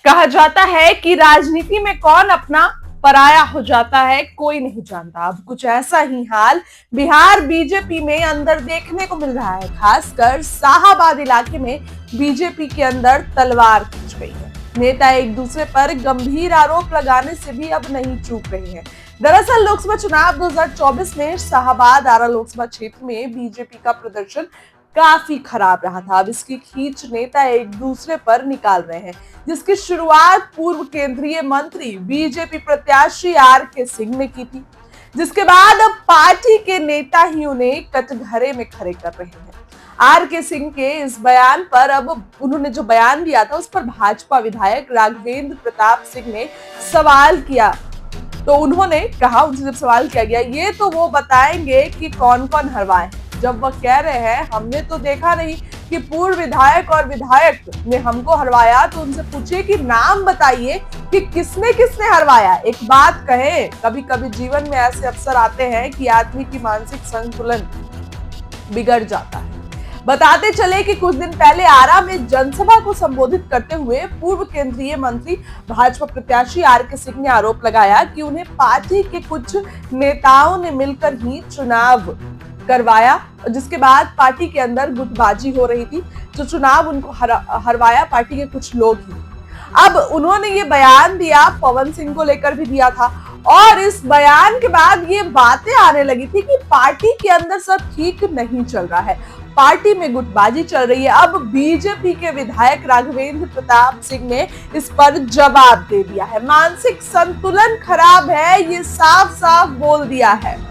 कहा जाता है कि राजनीति में कौन अपना पराया हो जाता है कोई नहीं जानता। अब कुछ ऐसा ही हाल बिहार बीजेपी में अंदर देखने को मिल रहा है। खासकर शाहाबाद इलाके में बीजेपी के अंदर तलवार खिंच गई है। नेता एक दूसरे पर गंभीर आरोप लगाने से भी अब नहीं चूक रहे हैं। दरअसल लोकसभा चुनाव 2024 में शाहाबाद आरा लोकसभा क्षेत्र में बीजेपी का प्रदर्शन काफी खराब रहा था। अब इसकी खींच नेता एक दूसरे पर निकाल रहे हैं, जिसकी शुरुआत पूर्व केंद्रीय मंत्री बीजेपी प्रत्याशी आर.के. सिंह ने की थी, जिसके बाद अब पार्टी के नेता ही उन्हें कटघरे में खड़े कर रहे हैं। आर.के. सिंह के इस बयान पर अब उन्होंने जो बयान दिया था उस पर भाजपा विधायक राघवेंद्र प्रताप सिंह ने सवाल किया। तो उन्होंने कहा, उनसे जब सवाल किया गया, ये तो वो बताएंगे कि कौन कौन हरवाए। जब वह कह रहे हैं हमने तो देखा नहीं कि पूर्व विधायक और विधायक ने हमको हरवाया, तो उनसे पूछिए कि नाम बताइए कि किसने किसने हरवाया। एक बात कहें, कभी कभी जीवन में ऐसे अवसर आते हैं कि आदमी की मानसिक संतुलन बिगड़ जाता है। बताते चले कि कुछ दिन पहले आरा में जनसभा को संबोधित करते हुए पूर्व केंद्रीय मंत्री भाजपा प्रत्याशी आर.के. सिंह ने आरोप लगाया कि उन्हें पार्टी के कुछ नेताओं ने मिलकर ही चुनाव करवाया, जिसके बाद पार्टी के अंदर गुटबाजी हो रही थी। जो चुनाव उनको हरवाया पार्टी के कुछ लोग ही। अब उन्होंने ये बयान दिया, पवन सिंह को लेकर भी दिया था, और इस बयान के बाद ये बातें आने लगी थी कि पार्टी के अंदर सब ठीक नहीं चल रहा है, पार्टी में गुटबाजी चल रही है। अब बीजेपी के विधायक राघवेंद्र प्रताप सिंह ने इस पर जवाब दे दिया है। मानसिक संतुलन खराब है, ये साफ साफ बोल दिया है।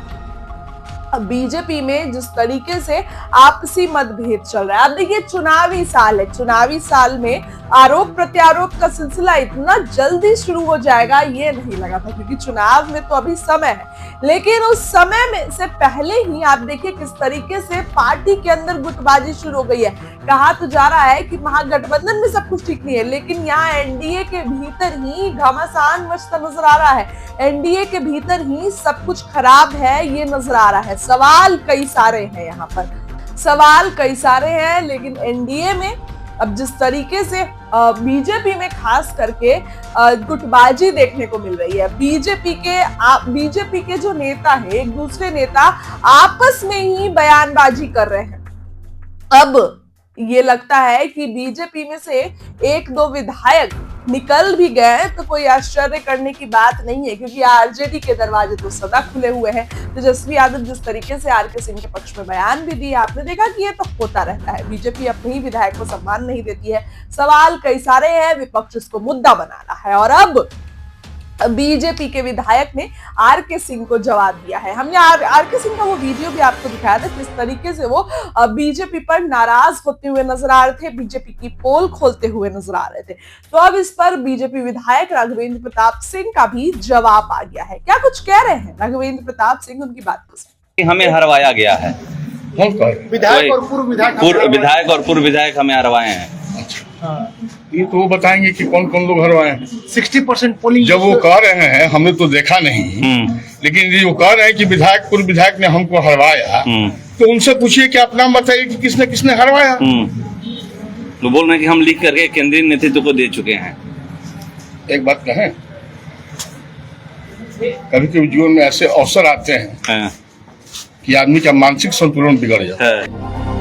बीजेपी में जिस तरीके से आपसी मतभेद चल रहा है, अब देखिए चुनावी साल है, चुनावी साल में आरोप प्रत्यारोप का सिलसिला इतना जल्दी शुरू हो जाएगा ये नहीं लगा था, क्योंकि चुनाव में तो अभी समय है। लेकिन उस समय में से पहले ही आप देखिए किस तरीके से पार्टी के अंदर गुटबाजी शुरू हो गई है। कहा तो जा रहा है कि महागठबंधन में सब कुछ ठीक नहीं है, लेकिन यहाँ एनडीए के भीतर ही घमासान मचता नजर आ रहा है। एनडीए के भीतर ही सब कुछ खराब है ये नजर आ रहा है। सवाल कई सारे हैं, यहाँ पर सवाल कई सारे हैं, लेकिन एनडीए में अब जिस तरीके से बीजेपी में खास करके गुटबाजी देखने को मिल रही है, बीजेपी के जो नेता है, एक दूसरे नेता आपस में ही बयानबाजी कर रहे हैं। अब ये लगता है कि बीजेपी में से एक दो विधायक निकल भी गए तो कोई आश्चर्य करने की बात नहीं है, क्योंकि आरजेडी के दरवाजे तो सदा खुले हुए हैं। तेजस्वी यादव जिस तरीके से आर.के. सिंह के पक्ष में बयान भी दिया, आपने देखा कि ये तो होता रहता है। बीजेपी अपने ही विधायक को सम्मान नहीं देती है। सवाल कई सारे हैं, विपक्ष इसको मुद्दा बना रहा है, और अब बीजेपी के विधायक ने आर.के. सिंह को जवाब दिया है। हमने आर.के. सिंह का वो वीडियो भी आपको दिखाया था, किस तरीके से वो बीजेपी पर नाराज होते हुए नजर आ रहे थे, बीजेपी की पोल खोलते हुए नजर आ रहे थे। तो अब इस पर बीजेपी विधायक राघवेंद्र प्रताप सिंह का भी जवाब आ गया है। क्या कुछ कह रहे हैं राघवेंद्र प्रताप सिंह, उनकी बात को सुनिए। हमें हरवाया गया है, विधायक और पूर्व विधायक हमें हरवाए हैं। ये तो वो बताएंगे कि कौन कौन लोग हरवाए हैं। 60% पोलिंग जब वो कह रहे हैं, हमने तो देखा नहीं, लेकिन ये वो कह रहे हैं कि विधायक पूर्व विधायक ने हमको हरवाया, तो उनसे पूछिए कि आप नाम बताइए कि किसने किसने हरवाया। तो बोल रहे हैं कि हम लिख करके केंद्रीय नेतृत्व को दे चुके हैं। एक बात कहें, कभी कभी जीवन में ऐसे अवसर आते हैं कि आदमी का मानसिक संतुलन बिगड़ जाता है।